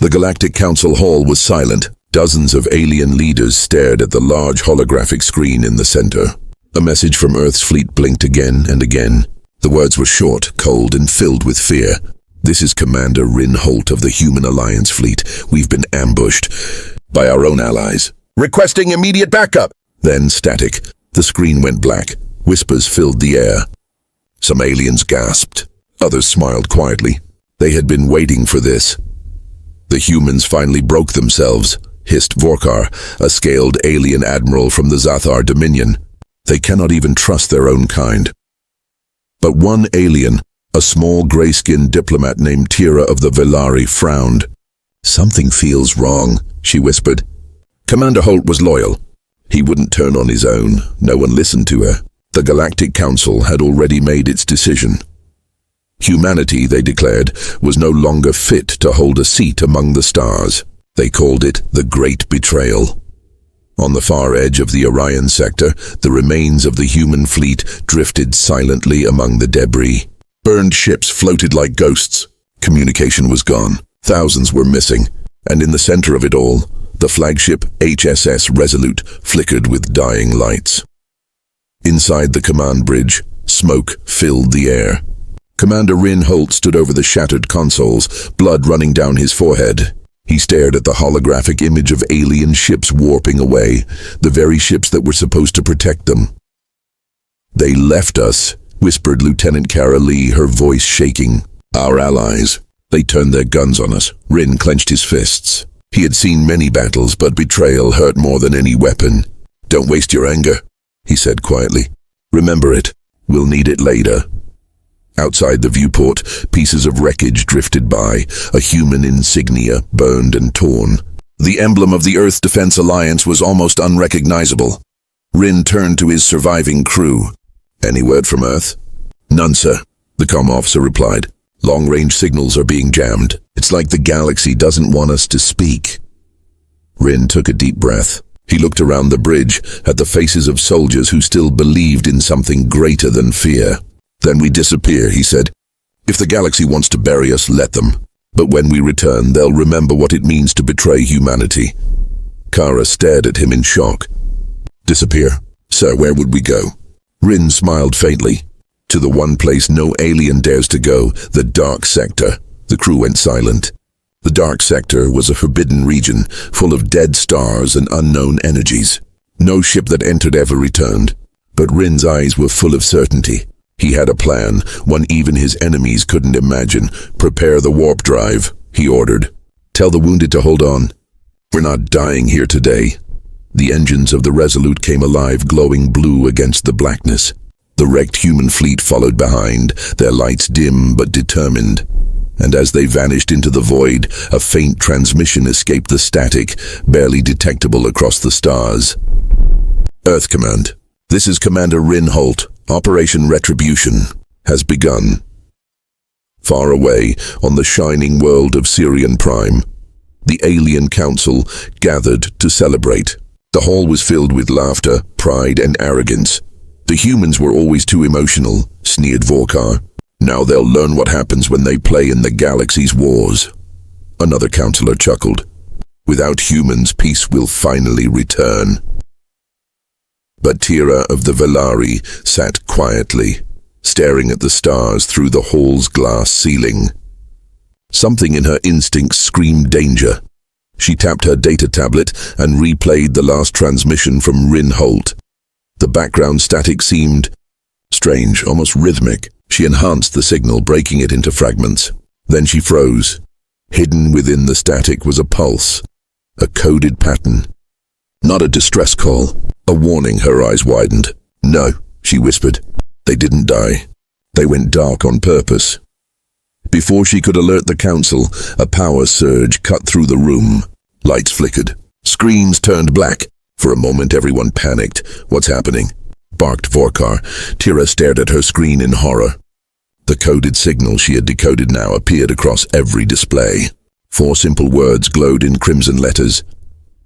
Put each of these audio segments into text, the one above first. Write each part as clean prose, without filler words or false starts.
The Galactic Council hall was silent. Dozens of alien leaders stared at the large holographic screen in the center. A message from Earth's fleet blinked again and again. The words were short, cold, and filled with fear. "This is Commander Rin Holt of the Human Alliance fleet. We've been ambushed by our own allies. Requesting immediate backup." Then static. The screen went black. Whispers filled the air. Some aliens gasped. Others smiled quietly. They had been waiting for this. The humans finally broke themselves, hissed Vorkar, a scaled alien admiral from the Zathar Dominion. They cannot even trust their own kind. But one alien, a small gray-skinned diplomat named Tira of the Velari, frowned. "Something feels wrong," she whispered. Commander Holt was loyal. He wouldn't turn on his own. No one listened to her. The Galactic Council had already made its decision. Humanity, they declared, was no longer fit to hold a seat among the stars. They called it the Great Betrayal. On the far edge of the Orion sector, the remains of the human fleet drifted silently among the debris. Burned ships floated like ghosts. Communication was gone. Thousands were missing. And in the center of it all, the flagship HSS Resolute flickered with dying lights. Inside the command bridge, smoke filled the air. Commander Rin Holt stood over the shattered consoles, blood running down his forehead. He stared at the holographic image of alien ships warping away, the very ships that were supposed to protect them. "They left us," whispered Lieutenant Kara Lee, her voice shaking. "Our allies. They turned their guns on us." Rin clenched his fists. He had seen many battles, but betrayal hurt more than any weapon. "Don't waste your anger," he said quietly. "Remember it. We'll need it later." Outside the viewport, pieces of wreckage drifted by, a human insignia burned and torn. The emblem of the Earth Defense Alliance was almost unrecognizable. Rin turned to his surviving crew. "Any word from Earth?" "None, sir," the comm officer replied. "Long-range signals are being jammed. It's like the galaxy doesn't want us to speak." Rin took a deep breath. He looked around the bridge at the faces of soldiers who still believed in something greater than fear. "Then we disappear," he said. "If the galaxy wants to bury us, let them. But when we return, they'll remember what it means to betray humanity." Kara stared at him in shock. "Disappear? Sir, where would we go?" Rin smiled faintly. "To the one place no alien dares to go, the Dark Sector." The crew went silent. The Dark Sector was a forbidden region, full of dead stars and unknown energies. No ship that entered ever returned. But Rin's eyes were full of certainty. He had a plan, one even his enemies couldn't imagine. "Prepare the warp drive," he ordered. "Tell the wounded to hold on. We're not dying here today." The engines of the Resolute came alive, glowing blue against the blackness. The wrecked human fleet followed behind, their lights dim but determined. And as they vanished into the void, a faint transmission escaped the static, barely detectable across the stars. "Earth Command. This is Commander Rin Holt. Operation Retribution has begun." Far away, on the shining world of Sirian Prime, the Alien Council gathered to celebrate. The hall was filled with laughter, pride, and arrogance. "The humans were always too emotional," sneered Vorkar. "Now they'll learn what happens when they play in the galaxy's wars." Another counselor chuckled. "Without humans, peace will finally return." But Tira of the Velari sat quietly, staring at the stars through the hall's glass ceiling. Something in her instincts screamed danger. She tapped her data tablet and replayed the last transmission from Rin Holt. The background static seemed strange, almost rhythmic. She enhanced the signal, breaking it into fragments. Then she froze. Hidden within the static was a pulse, a coded pattern. Not a distress call, a warning. Her eyes widened. "No," she whispered. "They didn't die. They went dark on purpose." Before she could alert the council, a power surge cut through the room. Lights flickered. Screens turned black. For a moment, everyone panicked. "What's happening?" barked Vorkar. Tira stared at her screen in horror. The coded signal she had decoded now appeared across every display. 4 simple words glowed in crimson letters.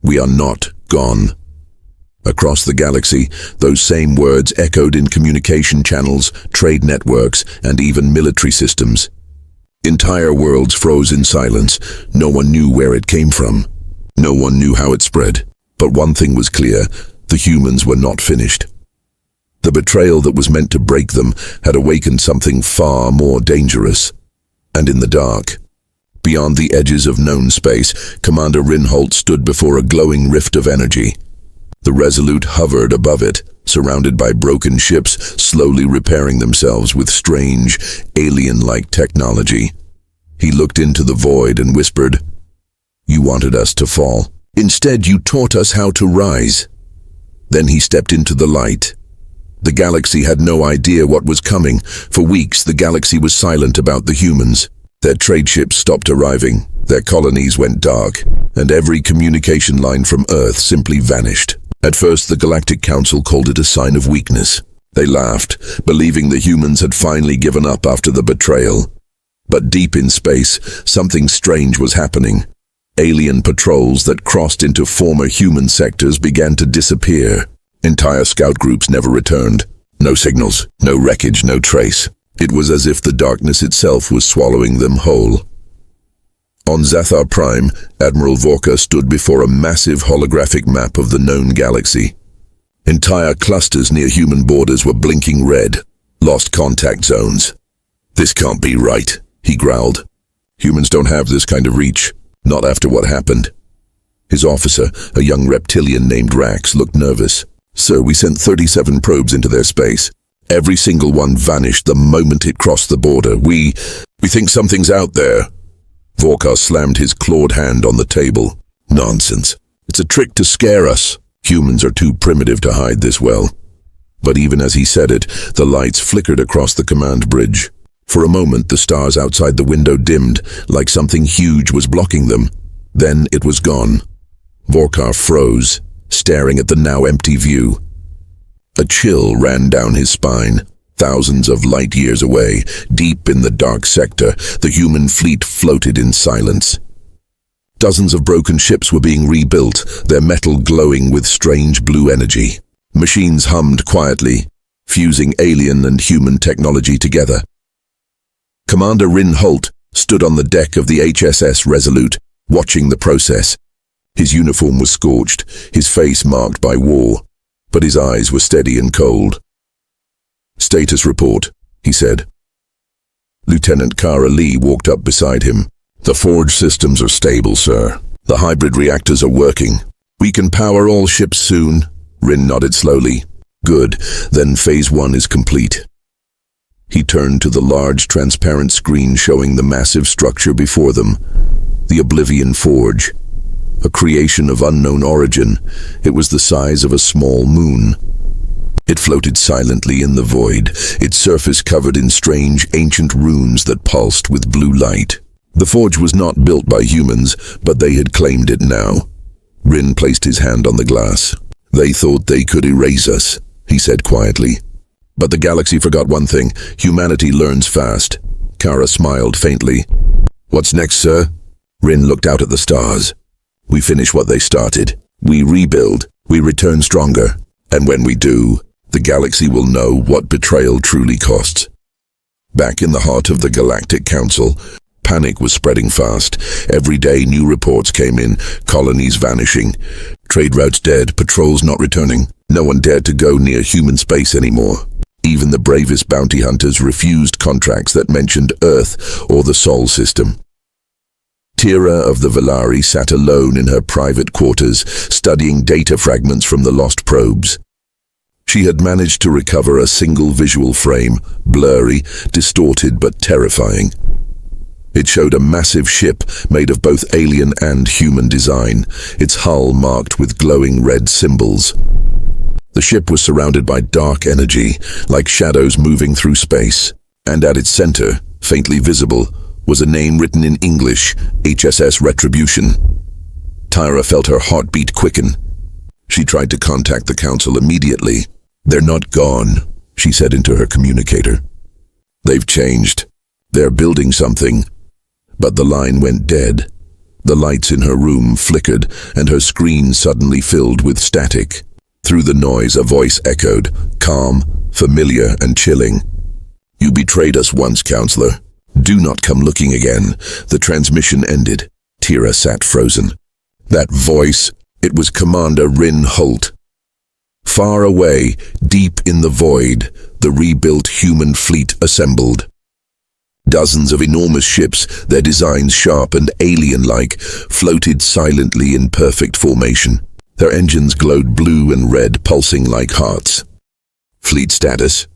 "We are not gone." Across the galaxy, those same words echoed in communication channels, trade networks, and even military systems. Entire worlds froze in silence. No one knew where it came from. No one knew how it spread. But one thing was clear: the humans were not finished. The betrayal that was meant to break them had awakened something far more dangerous. And in the dark, beyond the edges of known space, Commander Rinholt stood before a glowing rift of energy. The Resolute hovered above it, surrounded by broken ships slowly repairing themselves with strange, alien-like technology. He looked into the void and whispered, "You wanted us to fall. Instead, you taught us how to rise." Then he stepped into the light. The galaxy had no idea what was coming. For weeks, the galaxy was silent about the humans. Their trade ships stopped arriving, their colonies went dark, and every communication line from Earth simply vanished. At first, the Galactic Council called it a sign of weakness. They laughed, believing the humans had finally given up after the betrayal. But deep in space, something strange was happening. Alien patrols that crossed into former human sectors began to disappear. Entire scout groups never returned. No signals, no wreckage, no trace. It was as if the darkness itself was swallowing them whole. On Zathar Prime, Admiral Vorka stood before a massive holographic map of the known galaxy. Entire clusters near human borders were blinking red, lost contact zones. "This can't be right," he growled. "Humans don't have this kind of reach, not after what happened." His officer, a young reptilian named Rax, looked nervous. "Sir, we sent 37 probes into their space. Every single one vanished the moment it crossed the border. We think something's out there." Vorka slammed his clawed hand on the table. "Nonsense. It's a trick to scare us. Humans are too primitive to hide this well." But even as he said it, the lights flickered across the command bridge. For a moment, the stars outside the window dimmed, like something huge was blocking them. Then it was gone. Vorka froze, staring at the now empty view. A chill ran down his spine. Thousands of light years away, deep in the dark sector, the human fleet floated in silence. Dozens of broken ships were being rebuilt, their metal glowing with strange blue energy. Machines hummed quietly, fusing alien and human technology together. Commander Rinholt stood on the deck of the HSS Resolute, watching the process. His uniform was scorched, his face marked by war, but his eyes were steady and cold. "Status report," he said. Lieutenant Kara Lee walked up beside him. "The forge systems are stable, sir. The hybrid reactors are working. We can power all ships soon." Rin nodded slowly. "Good, then phase 1 is complete." He turned to the large transparent screen showing the massive structure before them. The Oblivion Forge. A creation of unknown origin, it was the size of a small moon. It floated silently in the void, its surface covered in strange ancient runes that pulsed with blue light. The forge was not built by humans, but they had claimed it now. Rin placed his hand on the glass. "They thought they could erase us," he said quietly. "But the galaxy forgot one thing: humanity learns fast." Kara smiled faintly. "What's next, sir?" Rin looked out at the stars. "We finish what they started. We rebuild. We return stronger. And when we do, the galaxy will know what betrayal truly costs." Back in the heart of the Galactic Council, panic was spreading fast. Every day new reports came in, colonies vanishing, trade routes dead, patrols not returning. No one dared to go near human space anymore. Even the bravest bounty hunters refused contracts that mentioned Earth or the Sol system. Tira of the Velari sat alone in her private quarters, studying data fragments from the lost probes. She had managed to recover a single visual frame, blurry, distorted but terrifying. It showed a massive ship made of both alien and human design, its hull marked with glowing red symbols. The ship was surrounded by dark energy, like shadows moving through space, and at its center, faintly visible, was a name written in English, HSS Retribution. Tyra felt her heartbeat quicken. She tried to contact the Council immediately. "They're not gone," she said into her communicator. "They've changed. They're building something." But the line went dead. The lights in her room flickered, and her screen suddenly filled with static. Through the noise, a voice echoed, calm, familiar, and chilling. "You betrayed us once, Counselor. Do not come looking again. The transmission ended. Tira sat frozen. That voice, it was Commander Rin Holt. Far away, deep in the void, the rebuilt human fleet assembled. Dozens of enormous ships, their designs sharp and alien-like, floated silently in perfect formation. Their engines glowed blue and red, pulsing like hearts. "Fleet status?"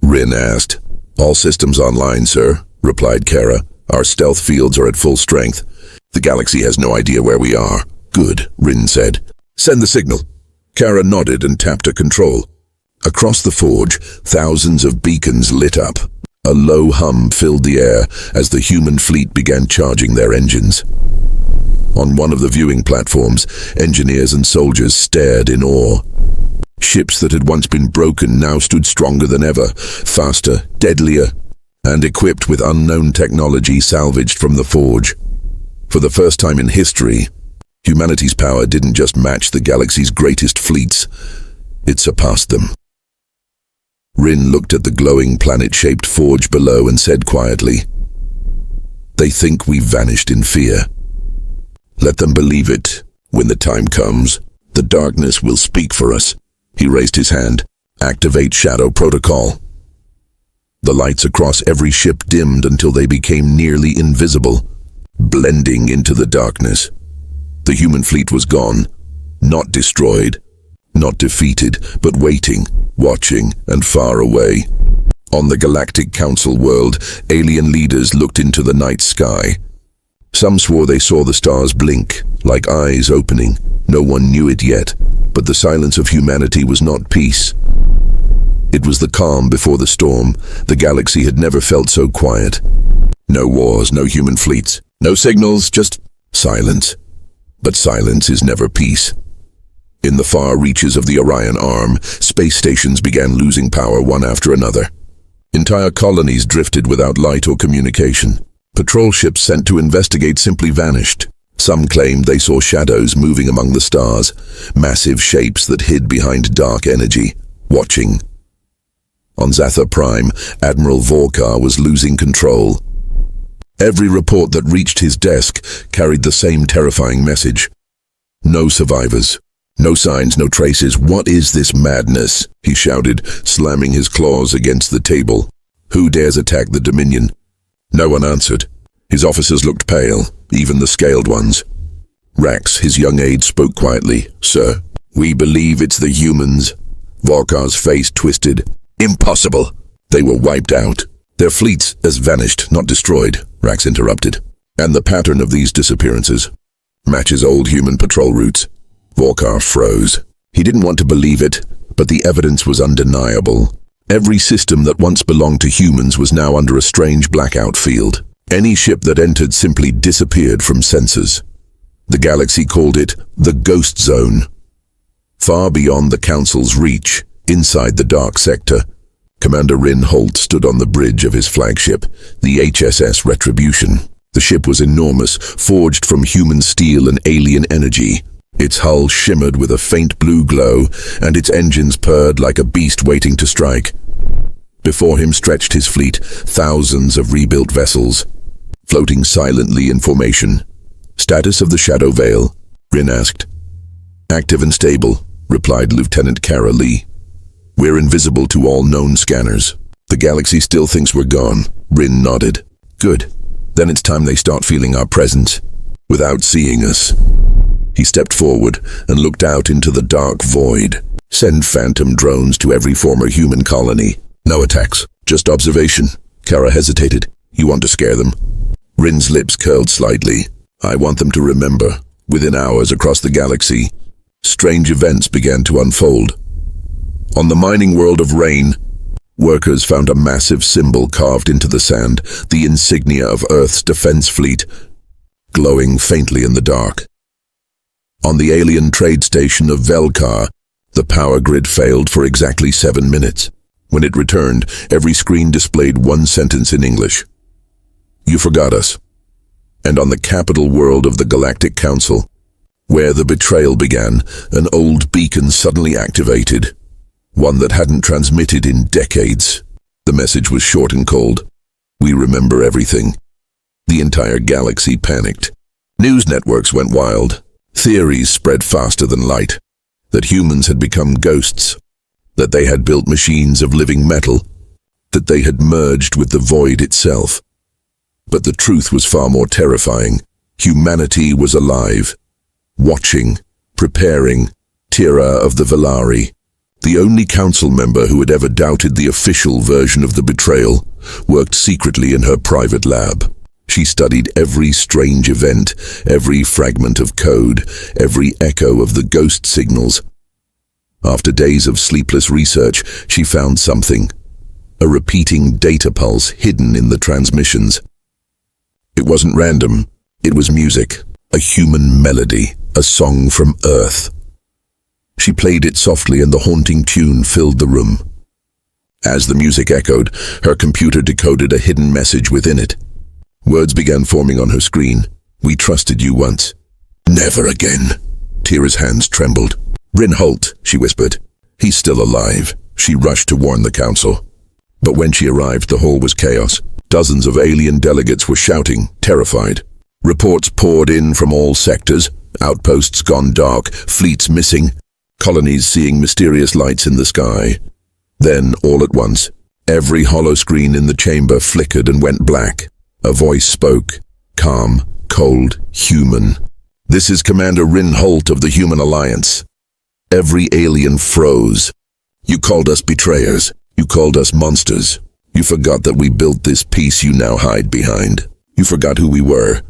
Rin asked. "All systems online, sir," replied Kara. "Our stealth fields are at full strength. The galaxy has no idea where we are." "Good," Rin said. "Send the signal." Kara nodded and tapped a control. Across the forge, thousands of beacons lit up. A low hum filled the air as the human fleet began charging their engines. On one of the viewing platforms, engineers and soldiers stared in awe. Ships that had once been broken now stood stronger than ever, faster, deadlier, and equipped with unknown technology salvaged from the forge. For the first time in history, humanity's power didn't just match the galaxy's greatest fleets, it surpassed them. Rin looked at the glowing planet-shaped forge below and said quietly, "They think we've vanished in fear. Let them believe it. When the time comes, the darkness will speak for us." He raised his hand. "Activate Shadow Protocol." The lights across every ship dimmed until they became nearly invisible, blending into the darkness. The human fleet was gone, not destroyed, not defeated, but waiting, watching, and far away. On the Galactic Council world, alien leaders looked into the night sky. Some swore they saw the stars blink, like eyes opening. No one knew it yet, but the silence of humanity was not peace. It was the calm before the storm. The galaxy had never felt so quiet. No wars, no human fleets, no signals, just silence. But silence is never peace. In the far reaches of the Orion Arm, space stations began losing power one after another. Entire colonies drifted without light or communication. Patrol ships sent to investigate simply vanished. Some claimed they saw shadows moving among the stars, massive shapes that hid behind dark energy, watching. On Zatha Prime, Admiral Vorkar was losing control. Every report that reached his desk carried the same terrifying message. No survivors. No signs, no traces. "What is this madness?" he shouted, slamming his claws against the table. "Who dares attack the Dominion?" No one answered. His officers looked pale, even the scaled ones. Rax, his young aide, spoke quietly. "Sir, we believe it's the humans." Vorkar's face twisted. "Impossible! They were wiped out. Their fleets has vanished, not destroyed," Rax interrupted. "And the pattern of these disappearances matches old human patrol routes." Vorkar froze. He didn't want to believe it, but the evidence was undeniable. Every system that once belonged to humans was now under a strange blackout field. Any ship that entered simply disappeared from sensors. The galaxy called it the Ghost Zone. Far beyond the Council's reach, inside the dark sector, Commander Rin Holt stood on the bridge of his flagship, the HSS Retribution. The ship was enormous, forged from human steel and alien energy. Its hull shimmered with a faint blue glow, and its engines purred like a beast waiting to strike. Before him stretched his fleet, thousands of rebuilt vessels, floating silently in formation. "Status of the Shadow Veil?" Rin asked. "Active and stable," replied Lieutenant Kara Lee. "We're invisible to all known scanners." "The galaxy still thinks we're gone," Rin nodded. "Good. Then it's time they start feeling our presence, without seeing us." He stepped forward and looked out into the dark void. "Send phantom drones to every former human colony. No attacks, just observation." Kara hesitated. "You want to scare them?" Rin's lips curled slightly. "I want them to remember. Within hours across the galaxy, strange events began to unfold. On the mining world of Rain, workers found a massive symbol carved into the sand, the insignia of Earth's defense fleet, glowing faintly in the dark. On the alien trade station of Velkar, the power grid failed for exactly 7 minutes. When it returned, every screen displayed one sentence in English. "You forgot us." And on the capital world of the Galactic Council, where the betrayal began, an old beacon suddenly activated, one that hadn't transmitted in decades. The message was short and cold. We remember everything. The entire galaxy panicked. News networks went wild. Theories spread faster than light. That humans had become ghosts. That they had built machines of living metal. That they had merged with the void itself. But the truth was far more terrifying. Humanity was alive. Watching. Preparing. Tira of the Velari, the only council member who had ever doubted the official version of the betrayal, worked secretly in her private lab. She studied every strange event, every fragment of code, every echo of the ghost signals. After days of sleepless research, she found something. A repeating data pulse hidden in the transmissions. It wasn't random. It was music, a human melody, a song from Earth. She played it softly and the haunting tune filled the room. As the music echoed, her computer decoded a hidden message within it. Words began forming on her screen. We trusted you once. Never again. Tira's hands trembled. Rinholt, she whispered. He's still alive. She rushed to warn the council. But when she arrived, the hall was chaos. Dozens of alien delegates were shouting, terrified. Reports poured in from all sectors. Outposts gone dark, fleets missing, colonies seeing mysterious lights in the sky. Then, all at once, every holoscreen in the chamber flickered and went black. A voice spoke, calm, cold, human. This is Commander Rinholt of the Human Alliance. Every alien froze. You called us betrayers. You called us monsters. You forgot that we built this peace you now hide behind. You forgot who we were.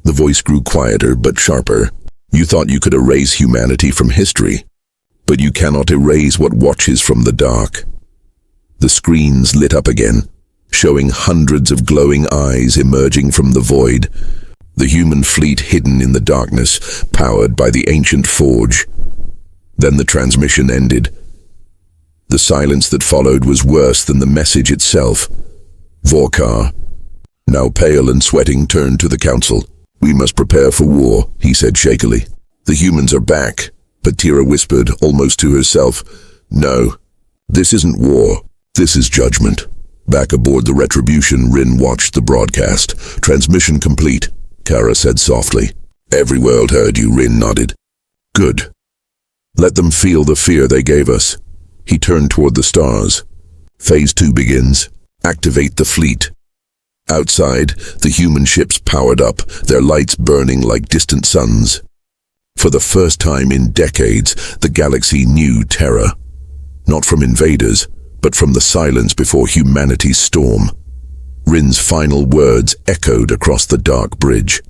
The voice grew quieter but sharper. You thought you could erase humanity from history, but you cannot erase what watches from the dark. The screens lit up again, showing hundreds of glowing eyes emerging from the void. The human fleet hidden in the darkness, powered by the ancient forge. Then the transmission ended. The silence that followed was worse than the message itself. Vorkar, now pale and sweating, turned to the council. We must prepare for war, he said shakily. The humans are back, but Tira whispered, almost to herself, no, this isn't war, this is judgment. Back aboard the Retribution, Rin watched the broadcast. Transmission complete, Kara said softly. Every world heard you, Rin nodded. Good. Let them feel the fear they gave us. He turned toward the stars. Phase 2 begins. Activate the fleet. Outside, the human ships powered up, their lights burning like distant suns. For the first time in decades, the galaxy knew terror. Not from invaders, but from the silence before humanity's storm. Rin's final words echoed across the dark bridge.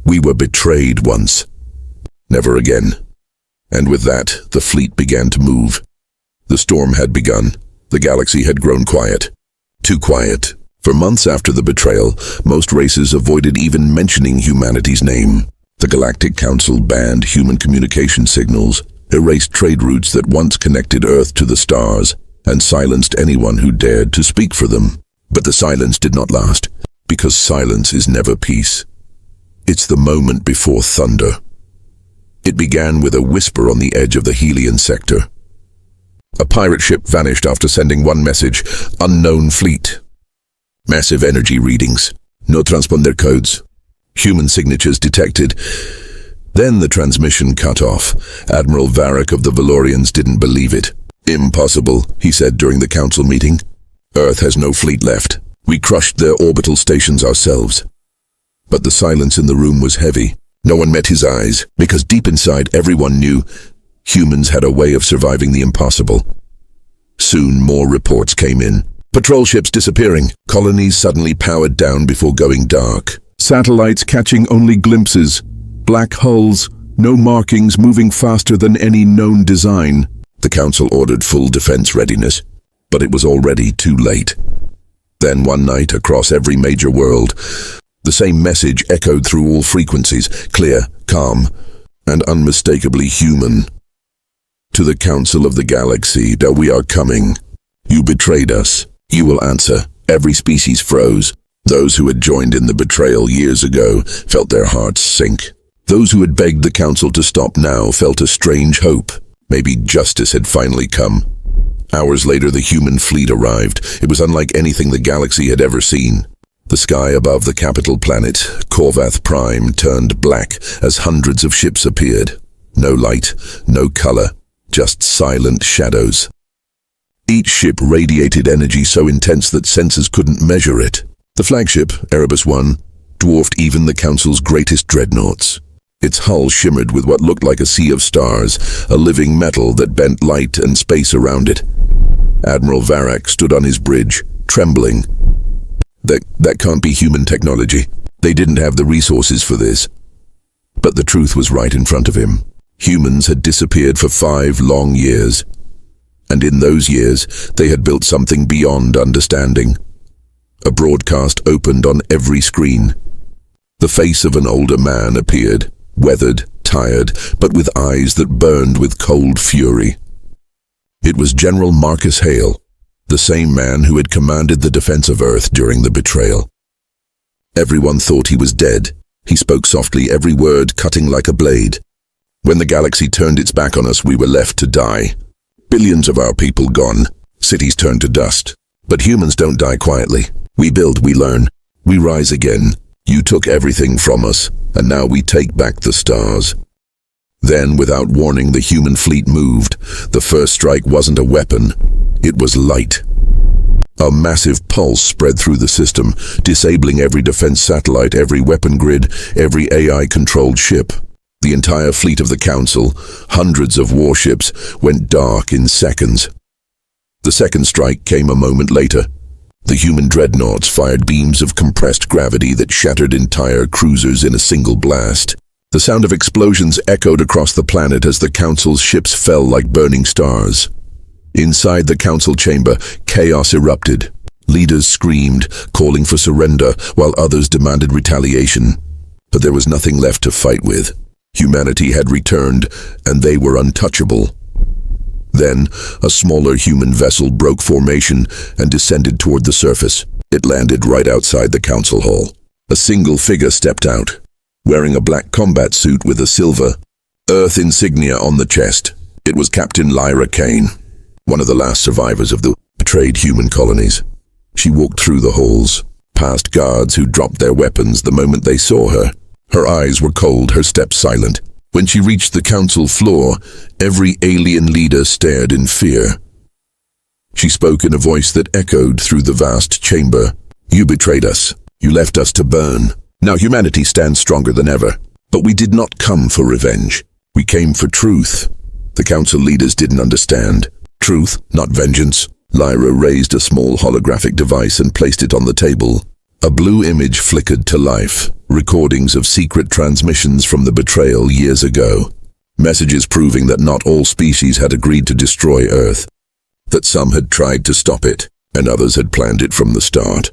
We were betrayed once. Never again. And with that, the fleet began to move. The storm had begun. The galaxy had grown quiet. Too quiet. For months after the betrayal, most races avoided even mentioning humanity's name. The Galactic Council banned human communication signals, erased trade routes that once connected Earth to the stars, and silenced anyone who dared to speak for them. But the silence did not last, because silence is never peace. It's the moment before thunder. It began with a whisper on the edge of the Helian sector. A pirate ship vanished after sending one message, unknown fleet. Massive energy readings, no transponder codes, human signatures detected. Then the transmission cut off. Admiral Varric of the Valorians didn't believe it. Impossible, he said during the council meeting. Earth has no fleet left. We crushed their orbital stations ourselves. But the silence in the room was heavy. No one met his eyes, because deep inside everyone knew humans had a way of surviving the impossible. Soon more reports came in. Patrol ships disappearing, colonies suddenly powered down before going dark. Satellites catching only glimpses, black hulls, no markings, moving faster than any known design. The council ordered full defense readiness, but it was already too late. Then one night, across every major world, the same message echoed through all frequencies, clear, calm, and unmistakably human. To the Council of the Galaxy, that we are coming. You betrayed us. You will answer. Every species froze. Those who had joined in the betrayal years ago felt their hearts sink. Those who had begged the council to stop now felt a strange hope. Maybe justice had finally come. Hours later, the human fleet arrived. It was unlike anything the galaxy had ever seen. The sky above the capital planet, Corvath Prime, turned black as hundreds of ships appeared. No light, no color, just silent shadows. Each ship radiated energy so intense that sensors couldn't measure it. The flagship, Erebus I, dwarfed even the Council's greatest dreadnoughts. Its hull shimmered with what looked like a sea of stars, a living metal that bent light and space around it. Admiral Varak stood on his bridge, trembling. That can't be human technology. They didn't have the resources for this. But the truth was right in front of him. Humans had disappeared for 5 long years. And in those years, they had built something beyond understanding. A broadcast opened on every screen. The face of an older man appeared, weathered, tired, but with eyes that burned with cold fury. It was General Marcus Hale, the same man who had commanded the defense of Earth during the betrayal. Everyone thought he was dead. He spoke softly, every word cutting like a blade. When the galaxy turned its back on us, we were left to die. Billions of our people gone, cities turned to dust. But humans don't die quietly. We build, we learn, we rise again. You took everything from us, and now we take back the stars. Then, without warning, the human fleet moved. The first strike wasn't a weapon, it was light. A massive pulse spread through the system, disabling every defense satellite, every weapon grid, every AI-controlled ship. The entire fleet of the Council, hundreds of warships, went dark in seconds. The second strike came a moment later. The human dreadnoughts fired beams of compressed gravity that shattered entire cruisers in a single blast. The sound of explosions echoed across the planet as the Council's ships fell like burning stars. Inside the Council chamber, chaos erupted. Leaders screamed, calling for surrender, while others demanded retaliation. But there was nothing left to fight with. Humanity had returned, and they were untouchable. Then, a smaller human vessel broke formation and descended toward the surface. It landed right outside the Council hall. A single figure stepped out, wearing a black combat suit with a silver Earth insignia on the chest. It was Captain Lyra Kane, one of the last survivors of the betrayed human colonies. She walked through the halls, past guards who dropped their weapons the moment they saw her. Her eyes were cold, her steps silent. When she reached the Council floor, every alien leader stared in fear. She spoke in a voice that echoed through the vast chamber. You betrayed us. You left us to burn. Now humanity stands stronger than ever. But we did not come for revenge. We came for truth. The Council leaders didn't understand. Truth, not vengeance. Lyra raised a small holographic device and placed it on the table. A blue image flickered to life, recordings of secret transmissions from the betrayal years ago. Messages proving that not all species had agreed to destroy Earth, that some had tried to stop it, and others had planned it from the start.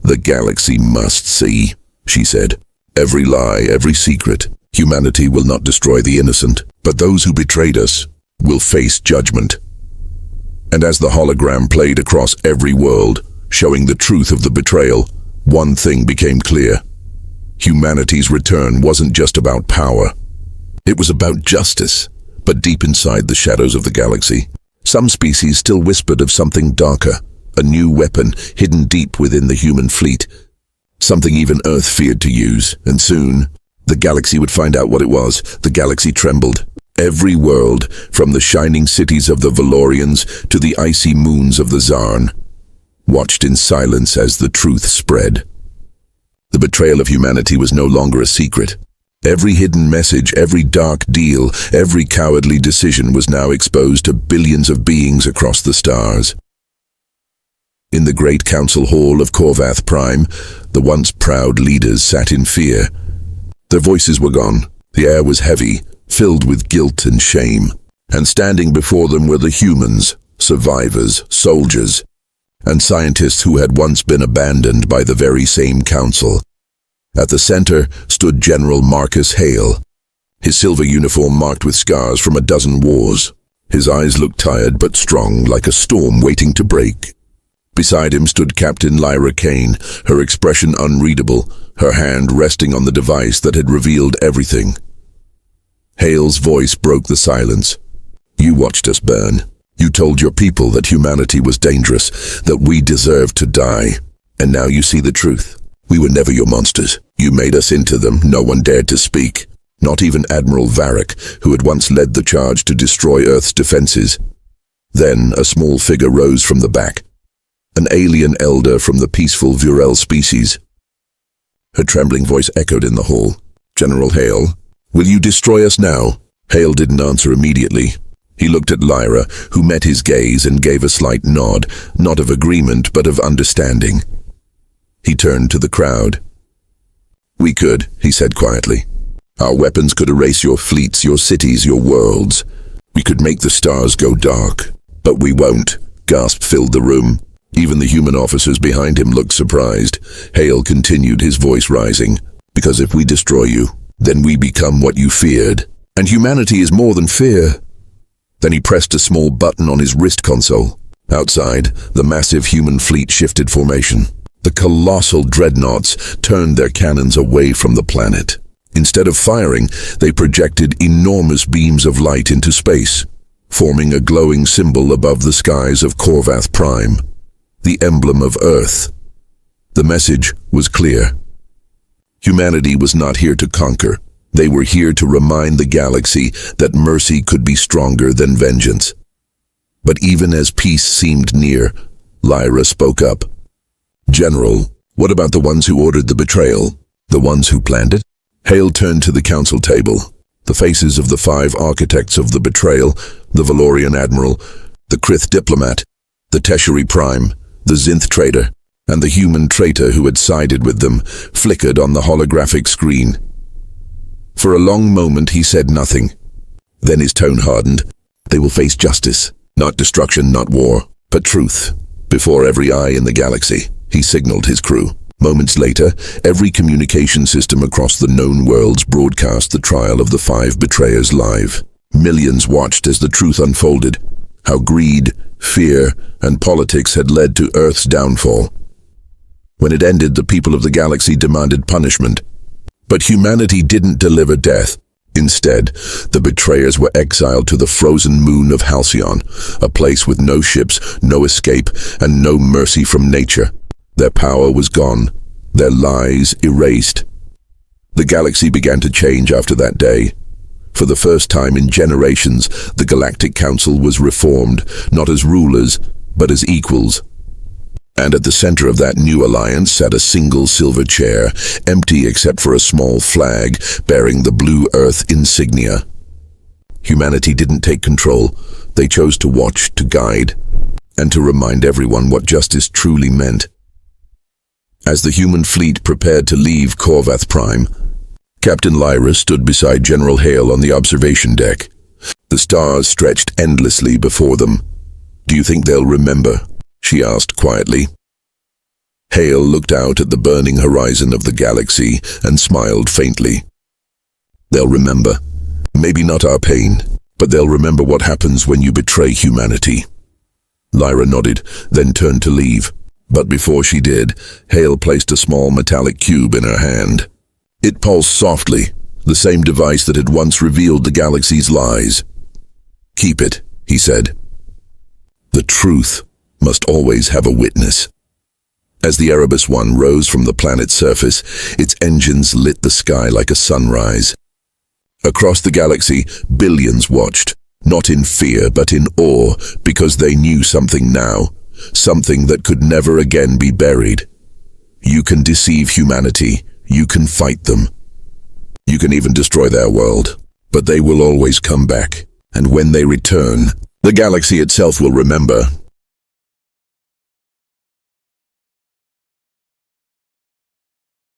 The galaxy must see, she said. Every lie, every secret. Humanity will not destroy the innocent, but those who betrayed us will face judgment. And as the hologram played across every world, showing the truth of the betrayal, one thing became clear. Humanity's return wasn't just about power. It was about justice, but deep inside the shadows of the galaxy, some species still whispered of something darker, a new weapon hidden deep within the human fleet, something even Earth feared to use, and soon, the galaxy would find out what it was. The galaxy trembled. Every world, from the shining cities of the Valorians to the icy moons of the Zarn, watched in silence as the truth spread. The betrayal of humanity was no longer a secret. Every hidden message, every dark deal, every cowardly decision was now exposed to billions of beings across the stars. In the great council hall of Corvath Prime, the once proud leaders sat in fear. Their voices were gone. The air was heavy, filled with guilt and shame. And standing before them were the humans, survivors, soldiers, and scientists who had once been abandoned by the very same council. At the center stood General Marcus Hale, his silver uniform marked with scars from a dozen wars. His eyes looked tired but strong, like a storm waiting to break. Beside him stood Captain Lyra Kane, her expression unreadable, her hand resting on the device that had revealed everything. Hale's voice broke the silence. You watched us burn. You told your people that humanity was dangerous, that we deserved to die. And now you see the truth. We were never your monsters. You made us into them. No one dared to speak. Not even Admiral Varric, who had once led the charge to destroy Earth's defenses. Then a small figure rose from the back. An alien elder from the peaceful Virel species. Her trembling voice echoed in the hall. "General Hale, will you destroy us now?" Hale didn't answer immediately. He looked at Lyra, who met his gaze and gave a slight nod, not of agreement but of understanding. He turned to the crowd. "We could," he said quietly. "Our weapons could erase your fleets, your cities, your worlds. We could make the stars go dark. But we won't." Gasp filled the room. Even the human officers behind him looked surprised. Hale continued, his voice rising. "Because if we destroy you, then we become what you feared. And humanity is more than fear." Then he pressed a small button on his wrist console. Outside, the massive human fleet shifted formation. The colossal dreadnoughts turned their cannons away from the planet. Instead of firing, they projected enormous beams of light into space, forming a glowing symbol above the skies of Corvath Prime, the emblem of Earth. The message was clear. Humanity was not here to conquer. They were here to remind the galaxy that mercy could be stronger than vengeance. But even as peace seemed near, Lyra spoke up. "General, what about the ones who ordered the betrayal? The ones who planned it?" Hale turned to the council table. The faces of the 5 architects of the betrayal, the Valorian admiral, the Krith diplomat, the Tesheri Prime, the Zinth trader, and the human traitor who had sided with them, flickered on the holographic screen. For a long moment he said nothing. Then his tone hardened. "They will face justice. Not destruction, not war, but truth. Before every eye in the galaxy," he signaled his crew. Moments later, every communication system across the known worlds broadcast the trial of the 5 betrayers live. Millions watched as the truth unfolded, how greed, fear, and politics had led to Earth's downfall. When it ended, the people of the galaxy demanded punishment. But humanity didn't deliver death. Instead, the betrayers were exiled to the frozen moon of Halcyon, a place with no ships, no escape, and no mercy from nature. Their power was gone, their lies erased. The galaxy began to change after that day. For the first time in generations, the Galactic Council was reformed, not as rulers, but as equals. And at the center of that new alliance sat a single silver chair, empty except for a small flag bearing the blue Earth insignia. Humanity didn't take control. They chose to watch, to guide, and to remind everyone what justice truly meant. As the human fleet prepared to leave Corvath Prime, Captain Lyra stood beside General Hale on the observation deck. The stars stretched endlessly before them. "Do you think they'll remember?" she asked quietly. Hale looked out at the burning horizon of the galaxy and smiled faintly. "They'll remember. Maybe not our pain, but they'll remember what happens when you betray humanity." Lyra nodded, then turned to leave. But before she did, Hale placed a small metallic cube in her hand. It pulsed softly, the same device that had once revealed the galaxy's lies. "Keep it," he said. "The truth must always have a witness." As the Erebus One rose from the planet's surface, its engines lit the sky like a sunrise. Across the galaxy, billions watched, not in fear but in awe, because they knew something now. Something that could never again be buried. You can deceive humanity. You can fight them. You can even destroy their world. But they will always come back. And when they return, the galaxy itself will remember.